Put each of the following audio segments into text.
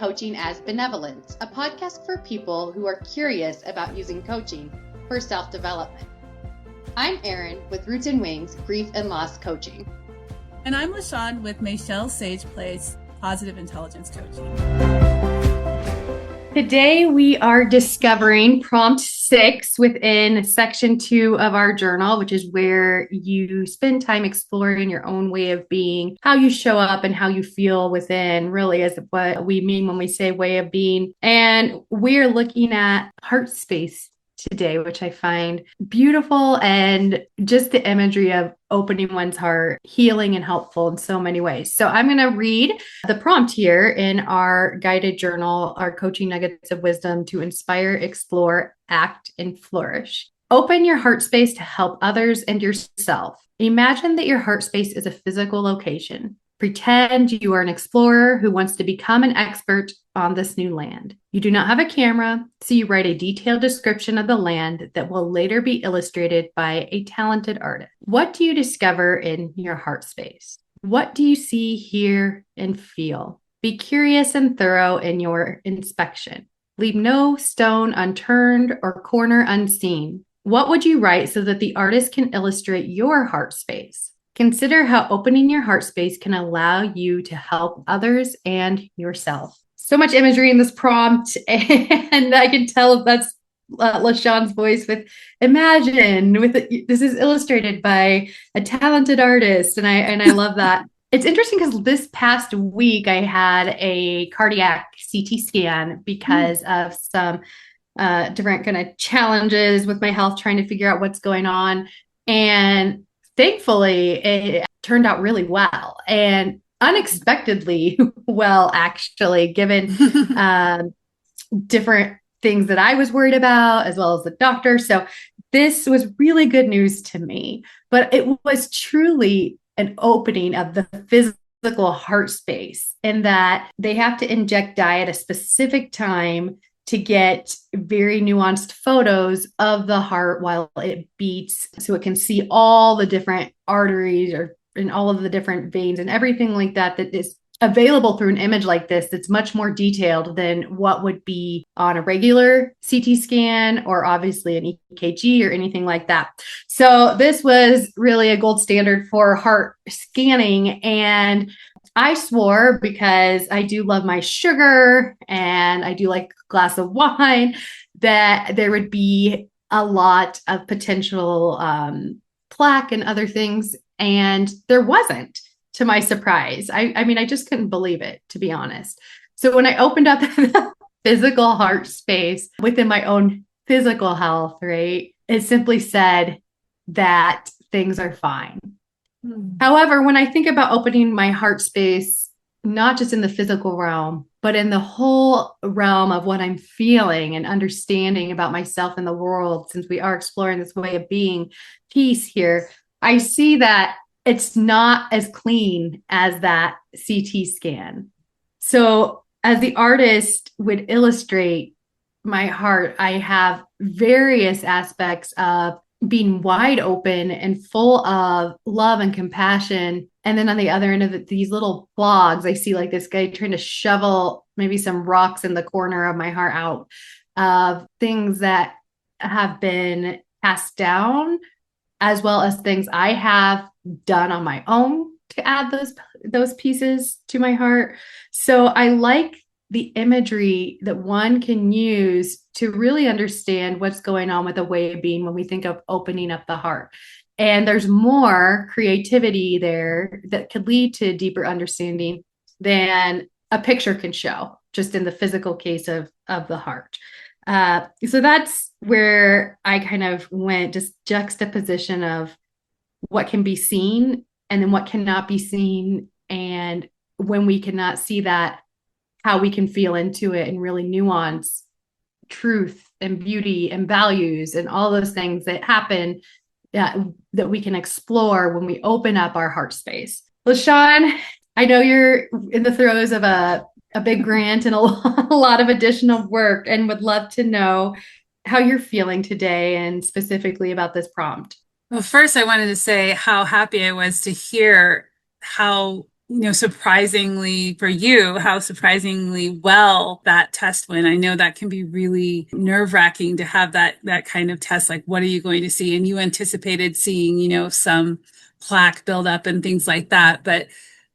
Coaching as Benevolence, a podcast for people who are curious about using coaching for self-development. I'm Eryn with Roots and Wings Grief and Loss Coaching. And I'm Shawn with Michelle Sage Place Positive Intelligence Coaching. Today we are discovering prompt 6 within section 2 of our journal, which is where you spend time exploring your own way of being, how you show up and how you feel within, really is what we mean when we say way of being. And we're looking at heart space today, which I find beautiful, and just the imagery of opening one's heart, healing and helpful in so many ways. So I'm going to read the prompt here in our guided journal, our coaching nuggets of wisdom to inspire, explore, act, and flourish. Open your heart space to help others and yourself. Imagine that your heart space is a physical location. Pretend you are an explorer who wants to become an expert on this new land. You do not have a camera, so you write a detailed description of the land that will later be illustrated by a talented artist. What do you discover in your heart space? What do you see, hear, and feel? Be curious and thorough in your inspection. Leave no stone unturned or corner unseen. What would you write so that the artist can illustrate your heart space? Consider how opening your heart space can allow you to help others and yourself. So much imagery in this prompt, and I can tell that's LaShawn's voice with imagine. This is illustrated by a talented artist, and I love that. It's interesting because this past week I had a cardiac CT scan because of some different kind of challenges with my health, trying to figure out what's going on, and thankfully, it turned out really well and unexpectedly well, actually, given different things that I was worried about, as well as the doctor. So this was really good news to me, but it was truly an opening of the physical heart space in that they have to inject dye at a specific time to get very nuanced photos of the heart while it beats, so it can see all the different arteries and all of the different veins and everything like that is available through an image like this that's much more detailed than what would be on a regular CT scan or obviously an EKG or anything like that. So this was really a gold standard for heart scanning, and I swore, because I do love my sugar and I do like a glass of wine, that there would be a lot of potential plaque and other things. And there wasn't, to my surprise. I mean, I just couldn't believe it, to be honest. So when I opened up the physical heart space within my own physical health, right, it simply said that things are fine. However, when I think about opening my heart space, not just in the physical realm, but in the whole realm of what I'm feeling and understanding about myself and the world, since we are exploring this way of being piece here, I see that it's not as clean as that CT scan. So as the artist would illustrate my heart, I have various aspects of being wide open and full of love and compassion. And then on the other end of it, these little clogs, I see like this guy trying to shovel maybe some rocks in the corner of my heart out of things that have been passed down, as well as things I have done on my own to add those pieces to my heart. So I like the imagery that one can use to really understand what's going on with a way of being when we think of opening up the heart. And there's more creativity there that could lead to deeper understanding than a picture can show, just in the physical case of the heart. So that's where I kind of went, just juxtaposition of what can be seen and then what cannot be seen. And when we cannot see that, how we can feel into it and really nuance truth and beauty and values and all those things that happen that we can explore when we open up our heart space. Well, Shawn, I know you're in the throes of a big grant and a lot of additional work, and would love to know how you're feeling today and specifically about this prompt. Well, first, I wanted to say how happy I was to hear how surprisingly for you, how surprisingly well that test went. I know that can be really nerve-wracking to have that kind of test. Like, what are you going to see? And you anticipated seeing, some plaque buildup and things like that. But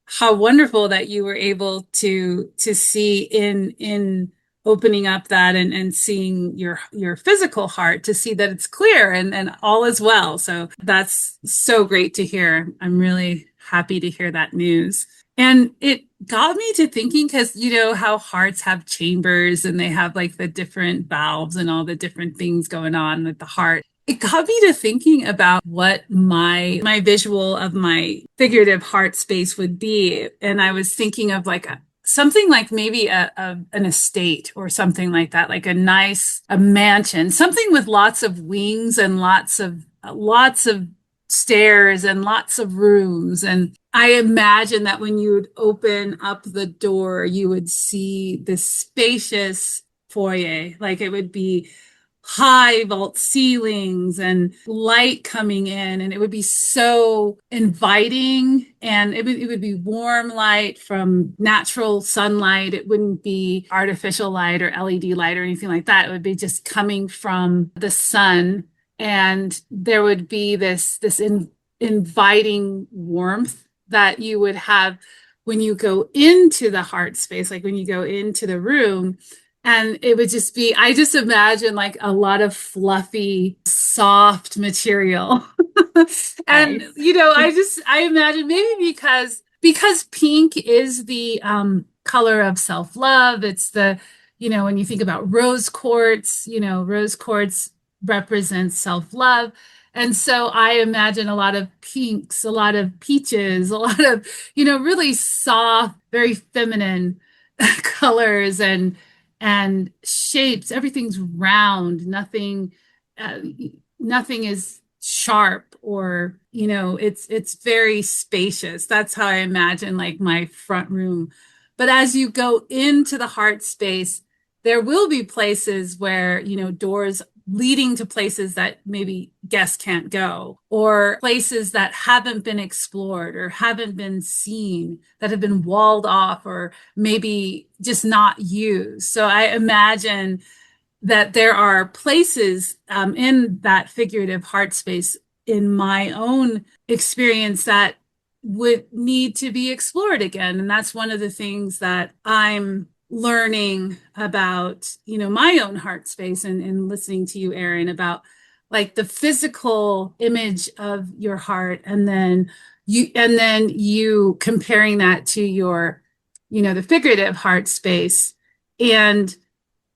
how wonderful that you were able to see in opening up that and seeing your physical heart, to see that it's clear and all is well. So that's so great to hear. I'm really happy to hear that news. And it got me to thinking, because you know how hearts have chambers and they have like the different valves and all the different things going on with the heart. It got me to thinking about what my visual of my figurative heart space would be. And I was thinking of like something like maybe an estate or something like that, like a mansion, something with lots of wings and lots of stairs and lots of rooms. And I imagine that when you would open up the door, you would see this spacious foyer, like it would be high vault ceilings and light coming in, and it would be so inviting, and it would be warm light from natural sunlight. It wouldn't be artificial light or LED light or anything like that. It would be just coming from the sun, and there would be this inviting warmth that you would have when you go into the heart space, like when you go into the room. And it would just be, I just imagine like a lot of fluffy, soft material. And, Nice. I imagine maybe because pink is the color of self-love. It's when you think about rose quartz, rose quartz represents self-love. And so I imagine a lot of pinks, a lot of peaches, a lot of, really soft, very feminine colors and shapes. Everything's round. Uh, nothing is sharp, or it's very spacious. That's how I imagine like my front room. But as you go into the heart space, there will be places where doors leading to places that maybe guests can't go, or places that haven't been explored or haven't been seen, that have been walled off or maybe just not used. So I imagine that there are places in that figurative heart space in my own experience that would need to be explored again. And that's one of the things that I'm learning about, my own heart space, and listening to you, Eryn, about like the physical image of your heart, and then you comparing that to your, the figurative heart space. And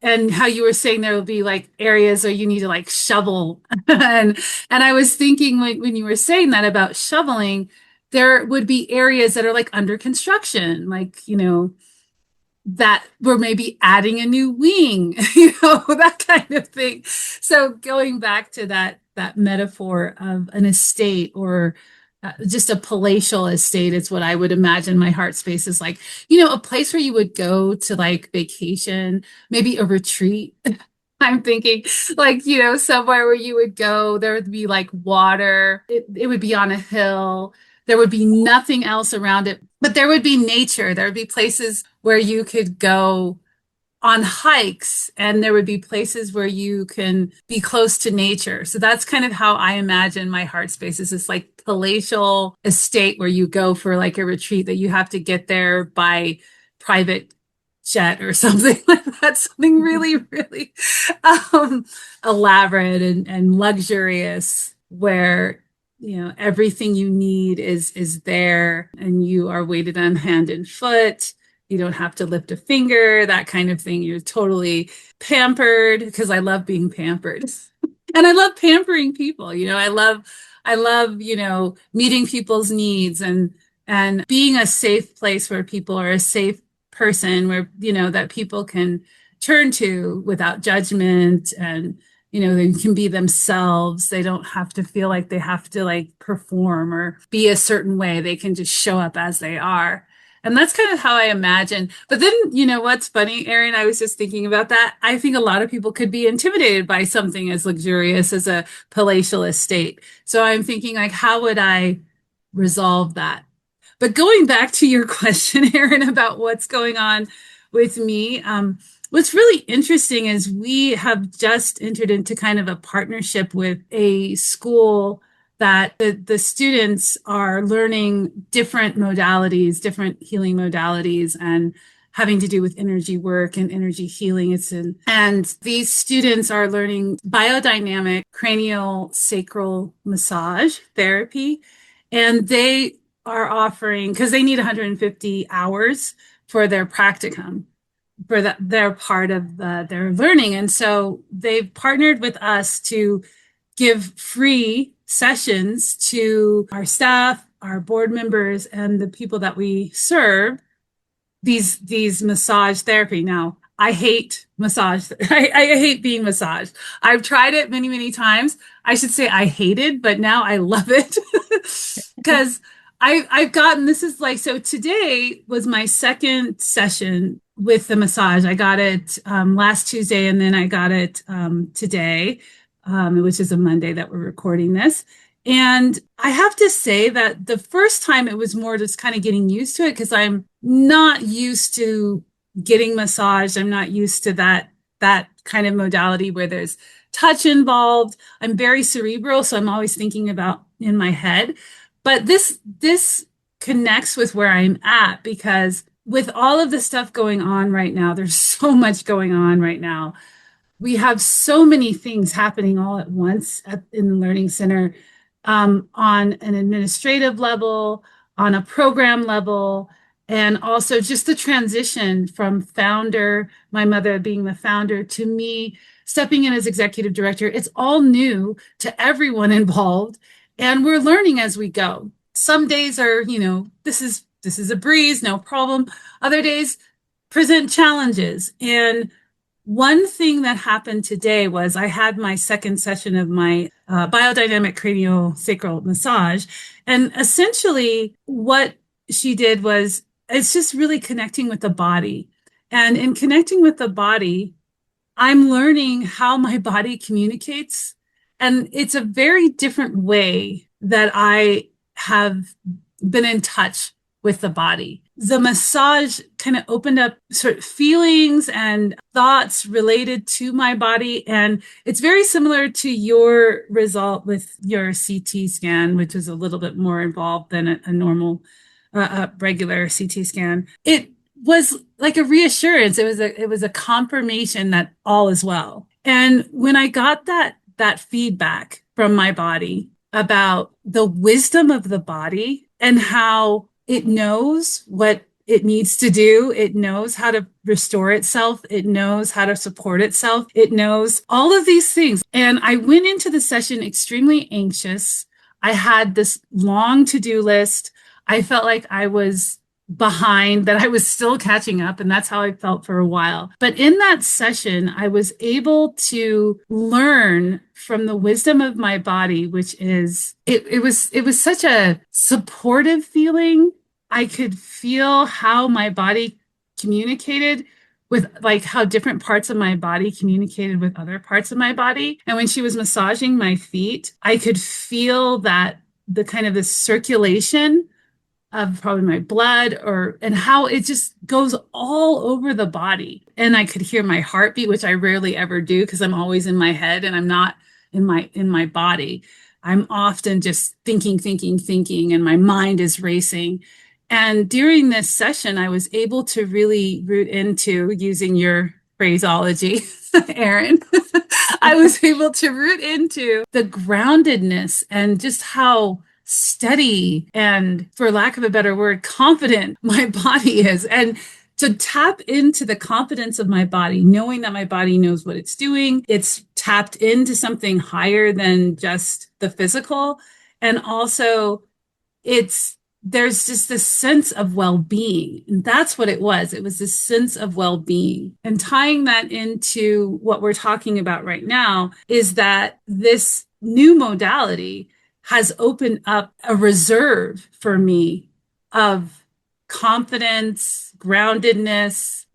how you were saying there will be like areas where you need to like shovel. And I was thinking when you were saying that about shoveling, there would be areas that are like under construction, like, that we're maybe adding a new wing, that kind of thing. So going back to that metaphor of an estate, or just a palatial estate, is what I would imagine my heart space is like. A place where you would go to like vacation, maybe a retreat. I'm thinking like, somewhere where you would go, there would be like water. It would be on a hill. There would be nothing else around it, but there would be nature. There would be places where you could go on hikes, and there would be places where you can be close to nature. So that's kind of how I imagine my heart space, is this like palatial estate where you go for like a retreat that you have to get there by private jet or something like that, something really, really um, elaborate and luxurious, where everything you need is there, and you are weighted on hand and foot. You don't have to lift a finger, that kind of thing. You're totally pampered, because I love being pampered. And I love pampering people. I love meeting people's needs, and being a safe place where people are a safe person, where that people can turn to without judgment, and they can be themselves. They don't have to feel like they have to like perform or be a certain way. They can just show up as they are. And that's kind of how I imagine. But then, what's funny, Eryn, I was just thinking about that. I think a lot of people could be intimidated by something as luxurious as a palatial estate. So I'm thinking like, how would I resolve that? But going back to your question, Erin, about what's going on with me, what's really interesting is we have just entered into kind of a partnership with a school that the students are learning different modalities, different healing modalities, and having to do with energy work and energy healing. And these students are learning biodynamic cranial sacral massage therapy. And they are offering, because they need 150 hours for their practicum, for their part of their learning. And so they've partnered with us to give free sessions to our staff, our board members, and the people that we serve these massage therapy. Now, I hate massage. I hate being massaged. I've tried it many, many times. I should say I hated, but now I love it because I've gotten, this is like, so today was my second session with the massage. I got it last Tuesday, and then I got it today, which is a Monday that we're recording this. And I have to say that the first time it was more just kind of getting used to it, because I'm not used to getting massaged. I'm not used to that kind of modality where there's touch involved. I'm very cerebral, so I'm always thinking about in my head. But this connects with where I'm at, because with all of the stuff going on right now, there's so much going on right now. We have so many things happening all at once in the Learning Center, on an administrative level, on a program level, and also just the transition from founder, my mother being the founder, to me stepping in as executive director. It's all new to everyone involved, and we're learning as we go. Some days are, this is a breeze, no problem. Other days present challenges. And one thing that happened today was I had my second session of my biodynamic cranial sacral massage. And essentially what she did was, it's just really connecting with the body. And in connecting with the body, I'm learning how my body communicates. And it's a very different way that I have been in touch with the body. The massage kind of opened up sort of feelings and thoughts related to my body. And it's very similar to your result with your CT scan, which is a little bit more involved than a normal, regular CT scan. It was like a reassurance. It was a confirmation that all is well. And when I got that feedback from my body about the wisdom of the body and how it knows what it needs to do. It knows how to restore itself. It knows how to support itself. It knows all of these things. And I went into the session extremely anxious. I had this long to-do list. I felt like I was behind, that I was still catching up. And that's how I felt for a while. But in that session, I was able to learn from the wisdom of my body, which is, it was such a supportive feeling. I could feel how my body communicated with, like, how different parts of my body communicated with other parts of my body. And when she was massaging my feet, I could feel that the kind of the circulation of probably my blood, and how it just goes all over the body. And I could hear my heartbeat, which I rarely ever do because I'm always in my head and I'm not in my body. I'm often just thinking, and my mind is racing. And during this session, I was able to really root into, using your phraseology, Erin, I was able to root into the groundedness and just how steady and, for lack of a better word, confident my body is. And to tap into the confidence of my body, knowing that my body knows what it's doing, it's tapped into something higher than just the physical. And also there's just this sense of well-being. And that's what it was. It was this sense of well-being. And tying that into what we're talking about right now is that this new modality has opened up a reserve for me of confidence, groundedness.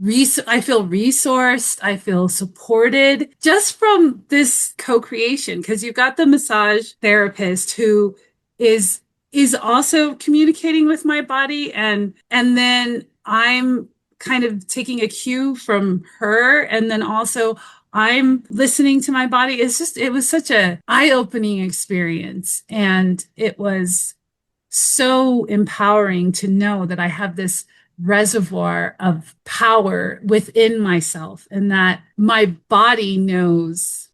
I feel resourced. I feel supported just from this co-creation, because you've got the massage therapist who is is also communicating with my body, and then I'm kind of taking a cue from her, and then also I'm listening to my body. It was such a eye-opening experience, and it was so empowering to know that I have this reservoir of power within myself, and that my body knows,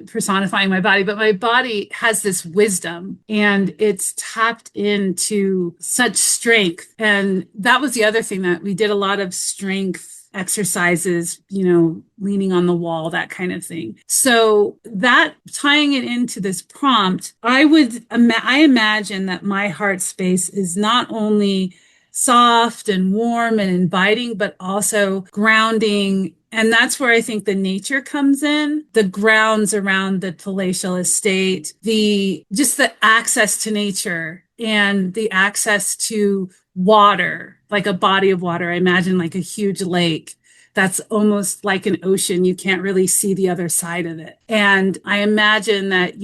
personifying my body, but my body has this wisdom and it's tapped into such strength. And that was the other thing, that we did a lot of strength exercises, leaning on the wall, that kind of thing. So that, tying it into this prompt, I imagine that my heart space is not only soft and warm and inviting, but also grounding. And that's where I think the nature comes in, the grounds around the palatial estate, just the access to nature and the access to water, like a body of water. I imagine like a huge lake that's almost like an ocean. You can't really see the other side of it. And I imagine that,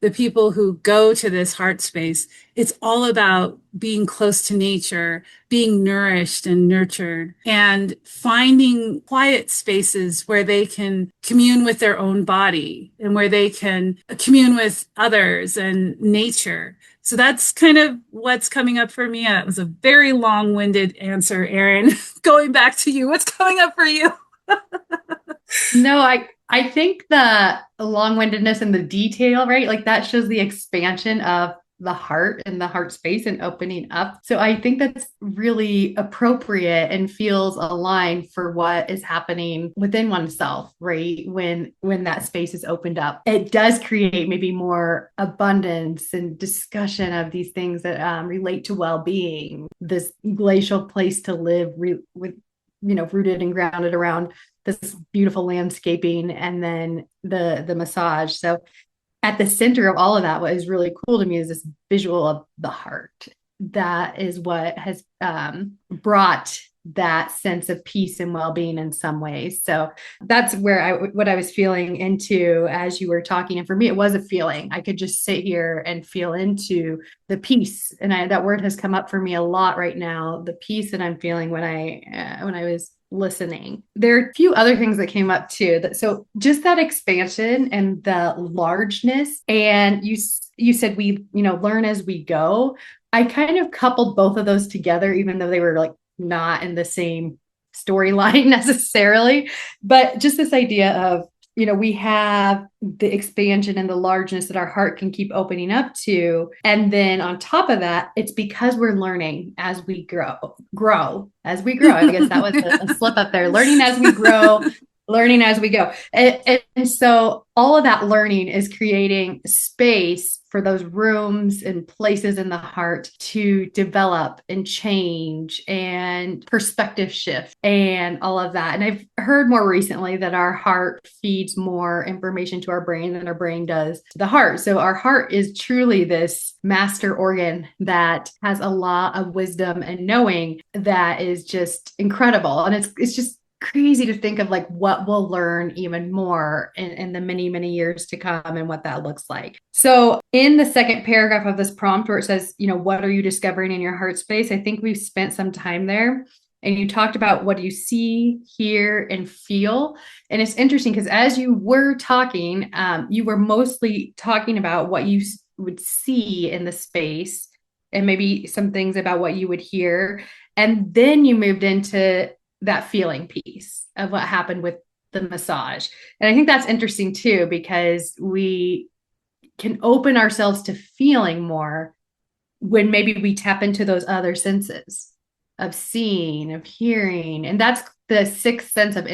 the people who go to this heart space, it's all about being close to nature, being nourished and nurtured, and finding quiet spaces where they can commune with their own body and where they can commune with others and nature. So that's kind of what's coming up for me. That was a very long-winded answer, Eryn. Going back to you, what's coming up for you? No, I think the long-windedness and the detail, right? Like that shows the expansion of the heart and the heart space and opening up. So I think that's really appropriate and feels aligned for what is happening within oneself, right? When that space is opened up, it does create maybe more abundance and discussion of these things that relate to well-being, this glacial place to live with, rooted and grounded around this beautiful landscaping, and then the massage. So at the center of all of that, what is really cool to me is this visual of the heart. That is what has brought that sense of peace and well-being in some ways. So that's where what I was feeling into as you were talking. And for me, it was a feeling. I could just sit here and feel into the peace. And that word has come up for me a lot right now, the peace that I'm feeling when I was listening. There are a few other things that came up too. So just that expansion and the largeness, and you said we, learn as we go. I kind of coupled both of those together, even though they were like not in the same storyline necessarily, but just this idea of, we have the expansion and the largeness that our heart can keep opening up to. And then on top of that, it's because we're learning as we grow as we grow. I guess that was a slip up there, learning as we grow, learning as we go. And so all of that learning is creating space for those rooms and places in the heart to develop and change and perspective shift and all of that. And I've heard more recently that our heart feeds more information to our brain than our brain does to the heart. So our heart is truly this master organ that has a lot of wisdom and knowing that is just incredible. And it's just crazy to think of like what we'll learn even more in the many, many years to come and what that looks like. So in the second paragraph of this prompt where it says, what are you discovering in your heart space? I think we've spent some time there, and you talked about what you see, hear, and feel. And it's interesting because as you were talking, you were mostly talking about what you would see in the space and maybe some things about what you would hear. And then you moved into that feeling piece of what happened with the massage. And I think that's interesting too, because we can open ourselves to feeling more when maybe we tap into those other senses of seeing, of hearing. And that's the sixth sense of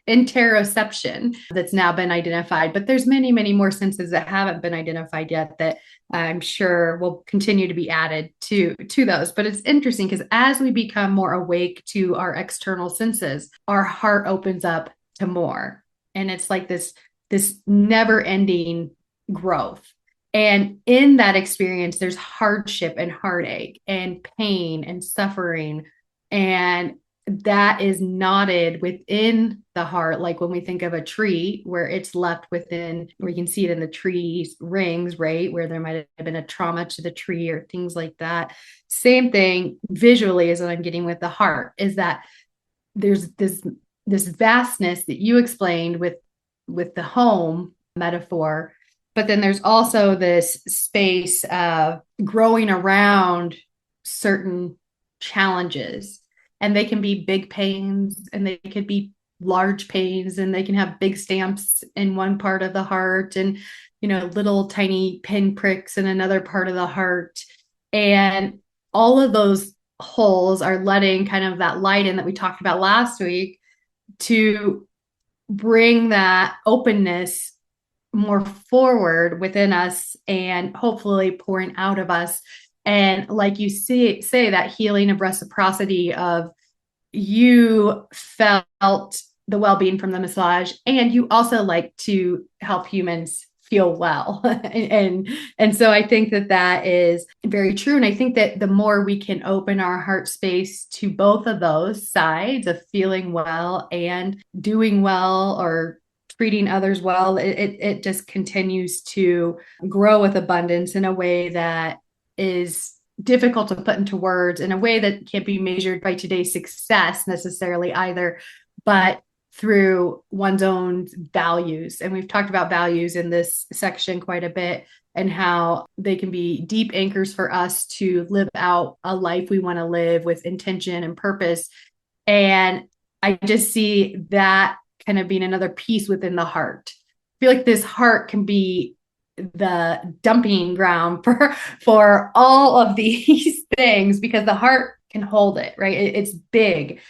interoception that's now been identified. But there's many, many more senses that haven't been identified yet that I'm sure will continue to be added to those. But it's interesting because as we become more awake to our external senses, our heart opens up to more. And it's like this never-ending growth. And in that experience, there's hardship and heartache and pain and suffering. And that is knotted within the heart, like when we think of a tree where it's left within, where you can see it in the tree's rings, right, where there might have been a trauma to the tree or things like that. Same thing visually is what I'm getting with the heart, is that there's this vastness that you explained with the home metaphor, but then there's also this space of growing around certain challenges, and they can be big pains and they could be large pains, and they can have big stamps in one part of the heart and little tiny pin pricks in another part of the heart, and all of those holes are letting kind of that light in that we talked about last week to bring that openness more forward within us and hopefully pouring out of us. And like you say that healing of reciprocity of, you felt the well-being from the massage, and you also like to help humans feel well. And so I think that that is very true, and I think that the more we can open our heart space to both of those sides of feeling well and doing well or treating others well, it just continues to grow with abundance in a way that is difficult to put into words, in a way that can't be measured by today's success necessarily either, but through one's own values. And we've talked about values in this section quite a bit, and how they can be deep anchors for us to live out a life we want to live with intention and purpose. And I just see that kind of being another piece within the heart. I feel like this heart can be the dumping ground for all of these things, because the heart can hold it, right? It's big,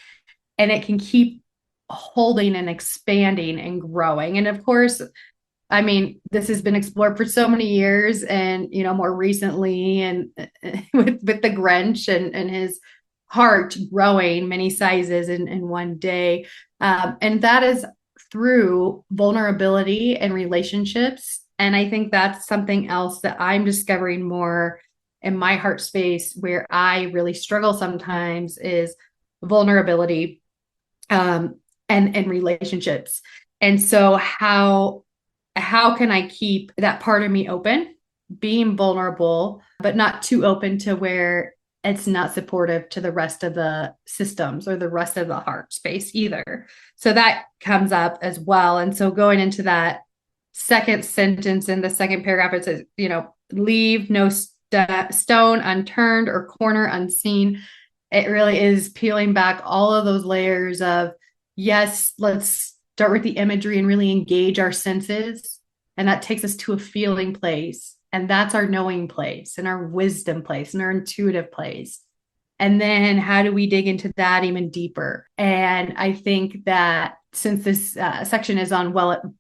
and it can keep holding and expanding and growing. And of course, I mean, this has been explored for so many years, and more recently, and with the Grinch and his heart growing many sizes in one day, and that is through vulnerability and relationships. And I think that's something else that I'm discovering more in my heart space, where I really struggle sometimes, is vulnerability, and relationships. And so how can I keep that part of me open, being vulnerable, but not too open to where it's not supportive to the rest of the systems or the rest of the heart space either. So that comes up as well. And so going into that second sentence in the second paragraph, it says, leave no stone unturned or corner unseen. It really is peeling back all of those layers of, yes, let's start with the imagery and really engage our senses. And that takes us to a feeling place. And that's our knowing place and our wisdom place and our intuitive place. And then how do we dig into that even deeper? And I think that since this section is on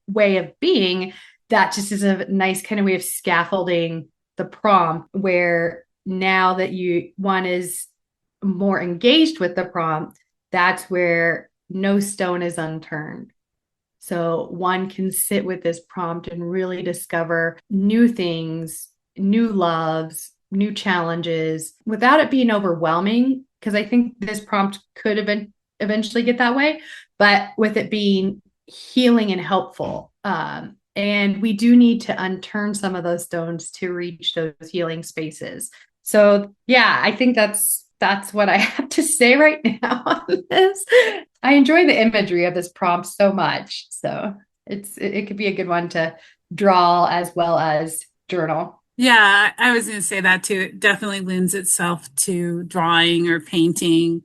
way of being, that just is a nice kind of way of scaffolding the prompt, where now that one is more engaged with the prompt, that's where no stone is unturned. So one can sit with this prompt and really discover new things, new loves, new challenges without it being overwhelming. Because I think this prompt could eventually get that way, but with it being healing and helpful. And we do need to unturn some of those stones to reach those healing spaces. So yeah, I think that's what I have to say right now on this. I enjoy the imagery of this prompt so much. So it could be a good one to draw as well as journal. Yeah, I was going to say that too. It definitely lends itself to drawing or painting.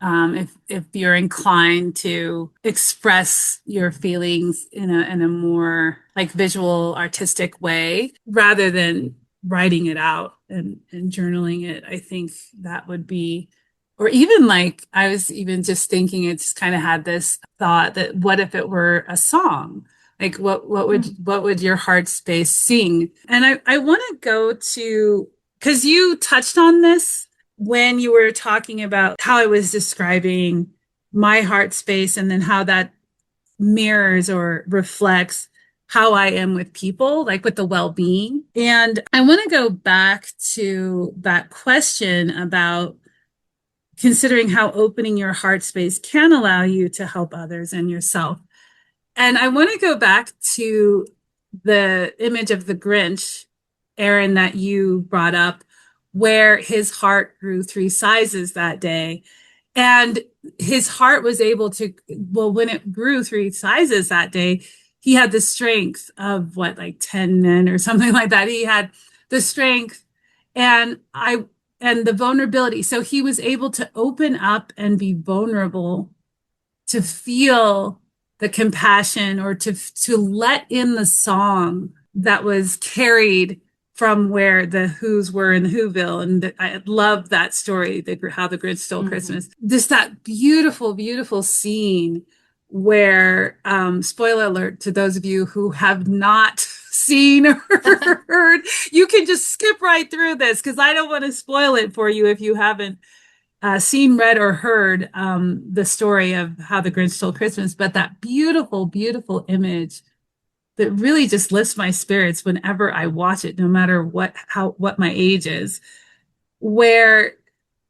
If you're inclined to express your feelings in a more like visual, artistic way, rather than writing it out and journaling it, I think that would be, or even like I was even just thinking, it just kind of had this thought that what if it were a song? Like what would your heart space sing? And I want to go to, because you touched on this when you were talking about how I was describing my heart space, and then how that mirrors or reflects how I am with people, like with the well-being. And I want to go back to that question about considering how opening your heart space can allow you to help others and yourself. And I want to go back to the image of the Grinch, Eryn, that you brought up, where his heart grew 3 sizes that day. And his heart was able to, well, when it grew 3 sizes that day, he had the strength of what, like 10 men or something like that. He had the strength and the vulnerability. So he was able to open up and be vulnerable, to feel the compassion, or to let in the song that was carried from where the Who's were in Whoville. And I love that story, how the Grinch stole Christmas. Just that beautiful, beautiful scene where, spoiler alert to those of you who have not seen or heard, you can just skip right through this because I don't want to spoil it for you if you haven't seen, read, or heard the story of how the Grinch stole Christmas. But that beautiful, beautiful image that really just lifts my spirits whenever I watch it, no matter what my age is, where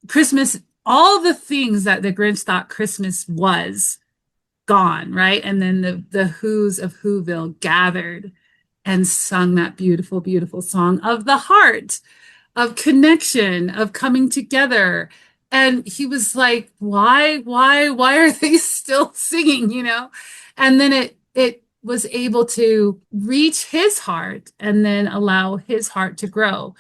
Christmas, all the things that the Grinch thought Christmas was, gone, right? And then the Who's of Whoville gathered and sung that beautiful, beautiful song of the heart, of connection, of coming together. And he was like, why are they still singing, And then it was able to reach his heart and then allow his heart to grow.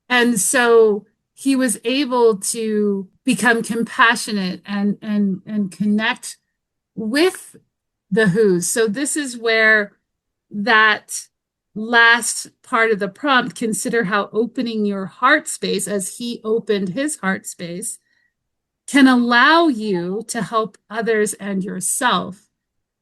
And so he was able to become compassionate and connect with the Who's. So this is where that last part of the prompt, consider how opening your heart space, as he opened his heart space, can allow you to help others and yourself.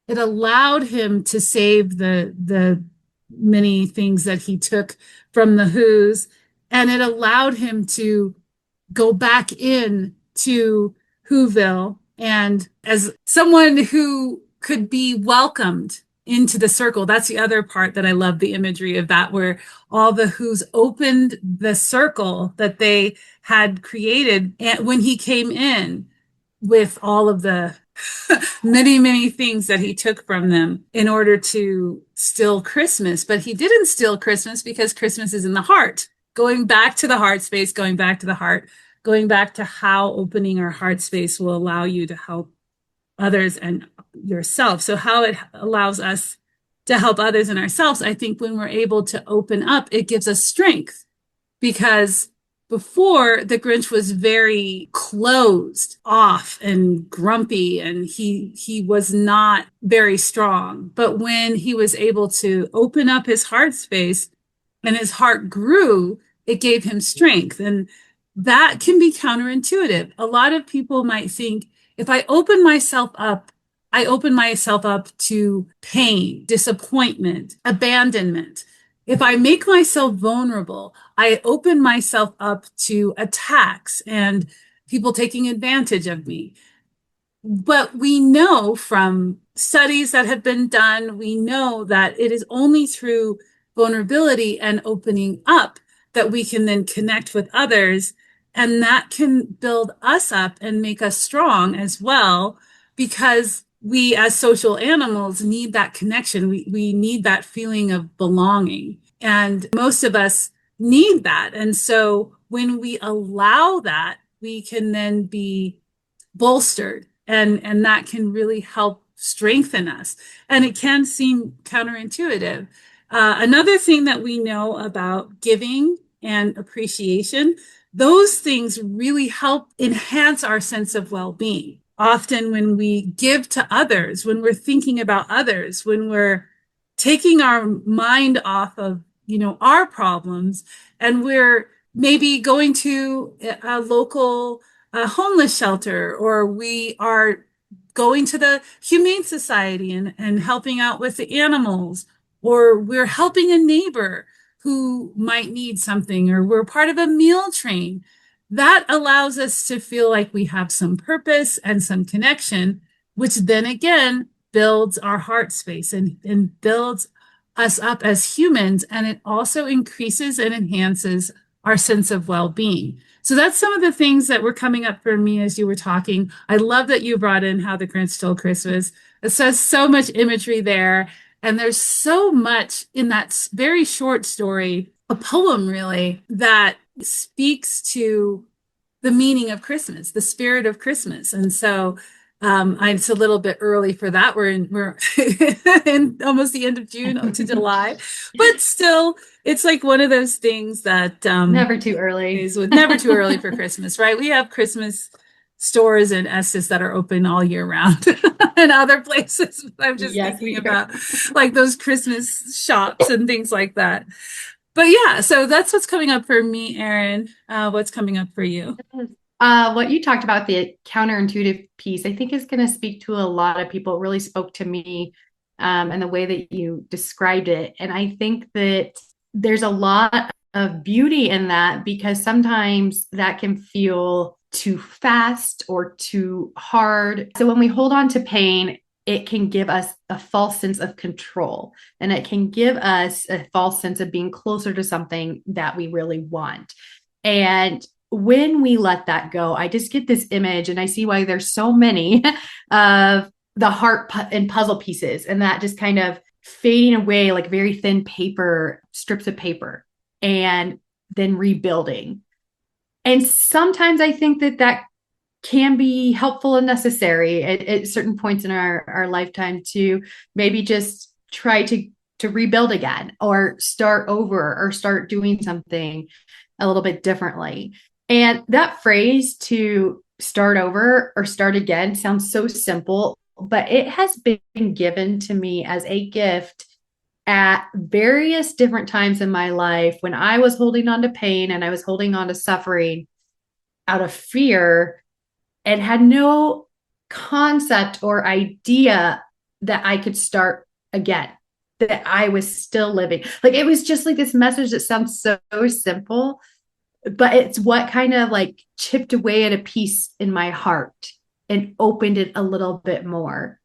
It allowed him to save the many things that he took from the Who's, and it allowed him to go back in to Whoville, and as someone who could be welcomed into the circle. That's the other part that I love, the imagery of that, where all the Who's opened the circle that they had created when he came in with all of the many, many things that he took from them in order to steal Christmas. But he didn't steal Christmas because Christmas is in the heart. Going back to the heart space, going back to the heart, going back to how opening our heart space will allow you to help others and yourself. So how it allows us to help others and ourselves, I think when we're able to open up, it gives us strength, because before, the Grinch was very closed off and grumpy, and he was not very strong. But when he was able to open up his heart space and his heart grew, it gave him strength. And that can be counterintuitive. A lot of people might think, if I open myself up, I open myself up to pain, disappointment, abandonment. If I make myself vulnerable, I open myself up to attacks and people taking advantage of me. But we know from studies that have been done, we know that it is only through vulnerability and opening up that we can then connect with others. And that can build us up and make us strong as well, because we as social animals need that connection. We need that feeling of belonging. And most of us need that. And so when we allow that, we can then be bolstered, and that can really help strengthen us. And it can seem counterintuitive. Another thing that we know about giving and appreciation, those things really help enhance our sense of well-being. Often when we give to others, when we're thinking about others, when we're taking our mind off of, our problems, and we're maybe going to a local homeless shelter, or we are going to the Humane Society and helping out with the animals, or we're helping a neighbor who might need something, or we're part of a meal train. That allows us to feel like we have some purpose and some connection, which then again builds our heart space and builds us up as humans. And it also increases and enhances our sense of well-being. So that's some of the things that were coming up for me as you were talking. I love that you brought in How the Grinch Stole Christmas. It says so much imagery there. And there's so much in that very short story, a poem really, that speaks to the meaning of Christmas, the spirit of Christmas. And so it's a little bit early for that. We're in almost the end of June to July, but still, it's like one of those things that Never too early. is never too early for Christmas, right? We have Christmas stores in Estes that are open all year round and other places. I'm just Yes, thinking we are. about like those Christmas shops and things like that. But yeah, so that's what's coming up for me, Erin. What's coming up for you? What you talked about, the counterintuitive piece, I think is going to speak to a lot of people. It really spoke to me, and the way that you described it. And I think that there's a lot of beauty in that, because sometimes that can feel too fast or too hard. So when we hold on to pain, it can give us a false sense of control, and it can give us a false sense of being closer to something that we really want. And when we let that go, I just get this image, and I see why there's so many of the heart and puzzle pieces, and that just kind of fading away like very thin paper, strips of paper, and then rebuilding. And sometimes I think that that can be helpful and necessary at certain points in our lifetime, to maybe just try to rebuild again, or start over, or start doing something a little bit differently. And that phrase, to start over or start again, sounds so simple, but it has been given to me as a gift at various different times in my life when I was holding on to pain and I was holding on to suffering out of fear, and had no concept or idea that I could start again, that I was still living. Like, it was just like this message that sounds so simple, but it's what kind of like chipped away at a piece in my heart and opened it a little bit more.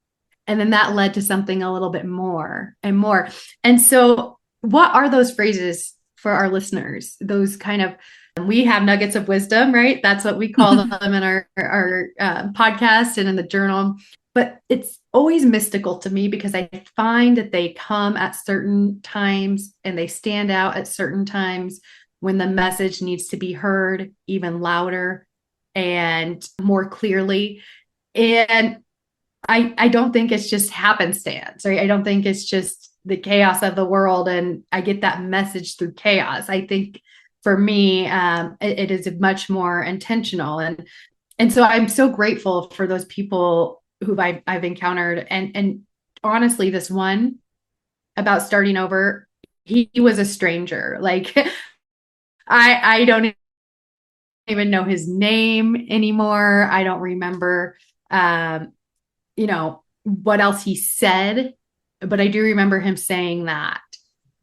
And then that led to something a little bit more and more. And so, what are those phrases for our listeners? Those kind of, we have nuggets of wisdom, right? That's what we call them in our podcast and in the journal. But it's always mystical to me, because I find that they come at certain times and they stand out at certain times when the message needs to be heard even louder and more clearly. And I don't think it's just happenstance, right? I don't think it's just the chaos of the world and I get that message through chaos. I think for me, it is much more intentional. And so I'm so grateful for those people who I've encountered. And honestly, this one about starting over, he was a stranger. Like, I don't even know his name anymore. I don't remember, what else he said, but I do remember him saying that.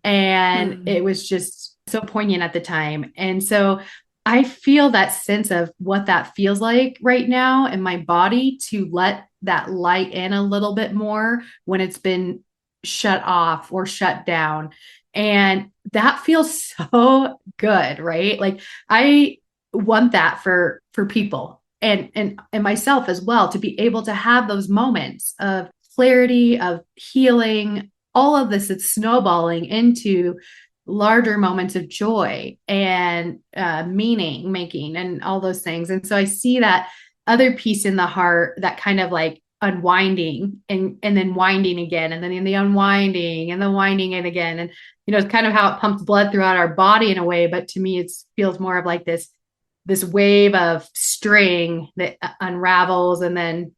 And it was just so poignant at the time. And so I feel that sense of what that feels like right now in my body, to let that light in a little bit more when it's been shut off or shut down. And that feels so good, right? Like, I want that for people and myself as well, to be able to have those moments of clarity, of healing, all of this is snowballing into larger moments of joy and meaning making and all those things. And so I see that other piece in the heart, that kind of like unwinding and then winding again, and then in the unwinding and the winding it again. And, it's kind of how it pumps blood throughout our body in a way. But to me, it feels more of like this wave of string that unravels and then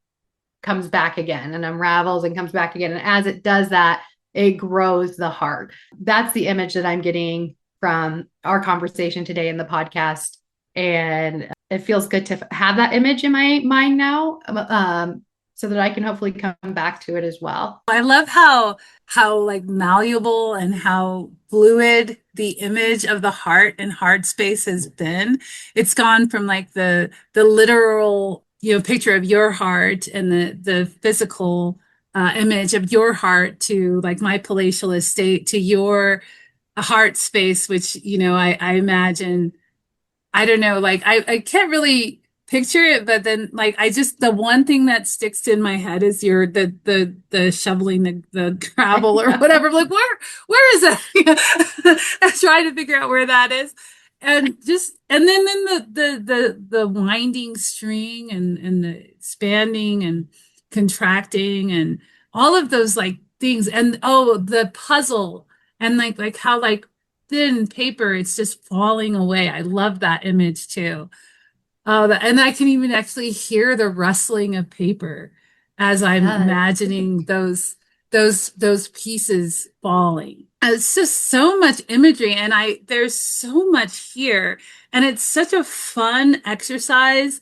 comes back again, and unravels and comes back again. And as it does that, it grows the heart. That's the image that I'm getting from our conversation today in the podcast. And it feels good to have that image in my mind now, so that I can hopefully come back to it as well. I love how like malleable and how fluid the image of the heart and heart space has been. It's gone from like the literal, picture of your heart and the physical image of your heart, to like my palatial estate, to your heart space, which, I imagine I don't know, like I can't really picture it, but then like I just the one thing that sticks in my head is your the shoveling the gravel or whatever. I'm like, where is that? I'm trying to figure out where that is. And just then the winding string and the expanding and contracting and all of those like things and oh the puzzle and like how like thin paper, it's just falling away. I love that image too. And I can even actually hear the rustling of paper as I'm Yes. imagining those pieces falling. It's just so much imagery, and I there's so much here, and it's such a fun exercise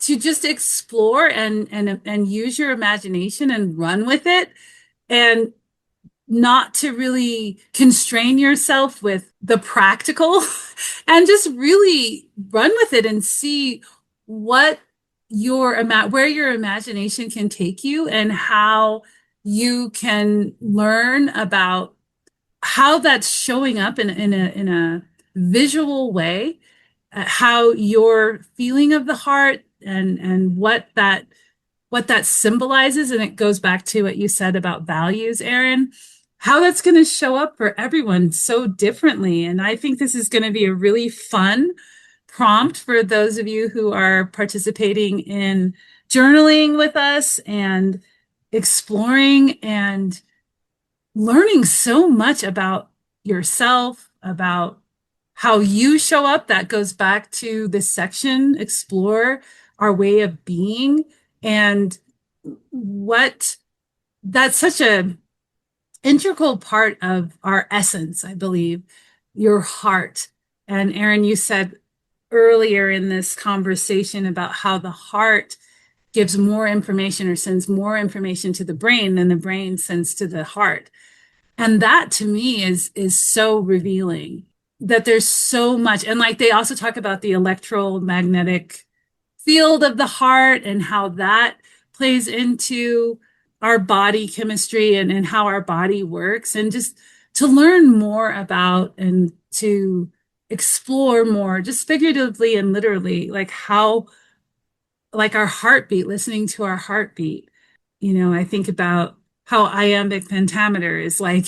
to just explore and use your imagination and run with it. And not to really constrain yourself with the practical and just really run with it and see what where your imagination can take you and how you can learn about how that's showing up in a visual way, how your feeling of the heart and what that symbolizes. And it goes back to what you said about values, Erin, how that's going to show up for everyone so differently. And I think this is going to be a really fun prompt for those of you who are participating in journaling with us and exploring and learning so much about yourself, about how you show up. That goes back to this section, explore our way of being and what that's such a integral part of our essence, I believe, your heart. And Erin, you said earlier in this conversation about how the heart gives more information or sends more information to the brain than the brain sends to the heart. And that to me is so revealing that there's so much. And like they also talk about the electromagnetic field of the heart and how that plays into our body chemistry and how our body works, and just to learn more about and to explore more, just figuratively and literally, like how, like our heartbeat, listening to our heartbeat. I think about how iambic pentameter is like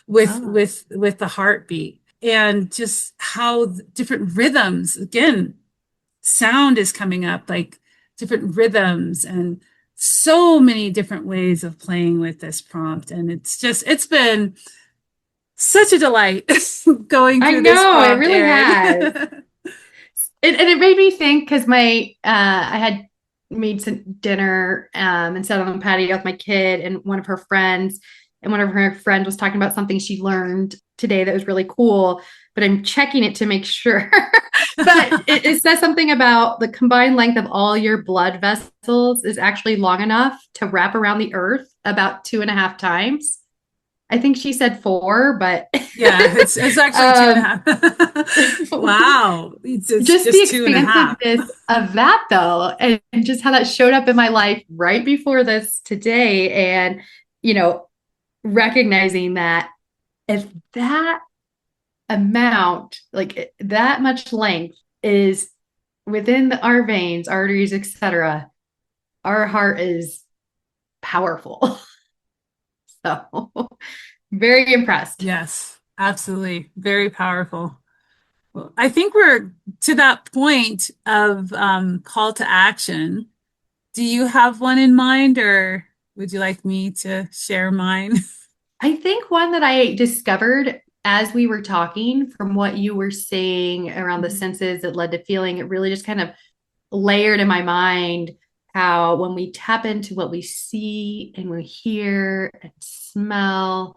Oh, with the heartbeat, and just how different rhythms, again, sound is coming up, like different rhythms and so many different ways of playing with this prompt. And it's been such a delight going I through this know, it prompt, really Erin. has. And it made me think because I had made some dinner and sat on the patio with my kid and one of her friends, and one of her friends was talking about something she learned today that was really cool. But I'm checking it to make sure. But it says something about the combined length of all your blood vessels is actually long enough to wrap around the earth about 2.5 times. I think she said four, but Yeah, it's actually two and a um, half. Wow. It's just the just two and a half. expansiveness of that though, and just how that showed up in my life right before this today. And, you know, recognizing that if that amount, like that much length is within our veins, arteries, etc., our heart is powerful. So very impressed. Yes, absolutely. Very powerful. Well, I think we're to that point of call to action. Do you have one in mind, or would you like me to share mine? I think one that I discovered as we were talking from what you were saying around the senses that led to feeling, it really just kind of layered in my mind how when we tap into what we see and we hear and smell,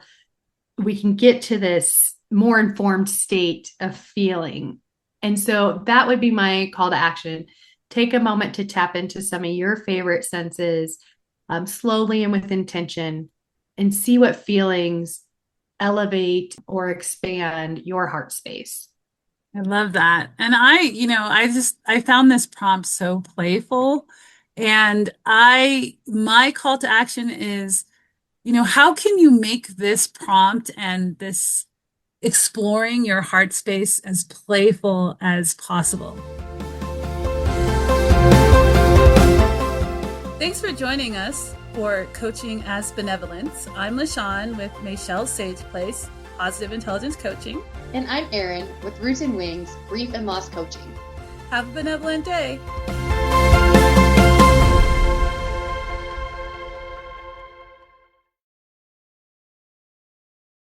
we can get to this more informed state of feeling. And so that would be my call to action. Take a moment to tap into some of your favorite senses, slowly and with intention, and see what feelings elevate or expand your heart space. I love that. And I found this prompt so playful. And my call to action is, how can you make this prompt and this exploring your heart space as playful as possible. Thanks for joining us for Coaching as Benevolence. I'm LaShawn with Mayshell Sage Place, Positive Intelligence Coaching. And I'm Eryn with Roots and Wings, Grief and Loss Coaching. Have a benevolent day.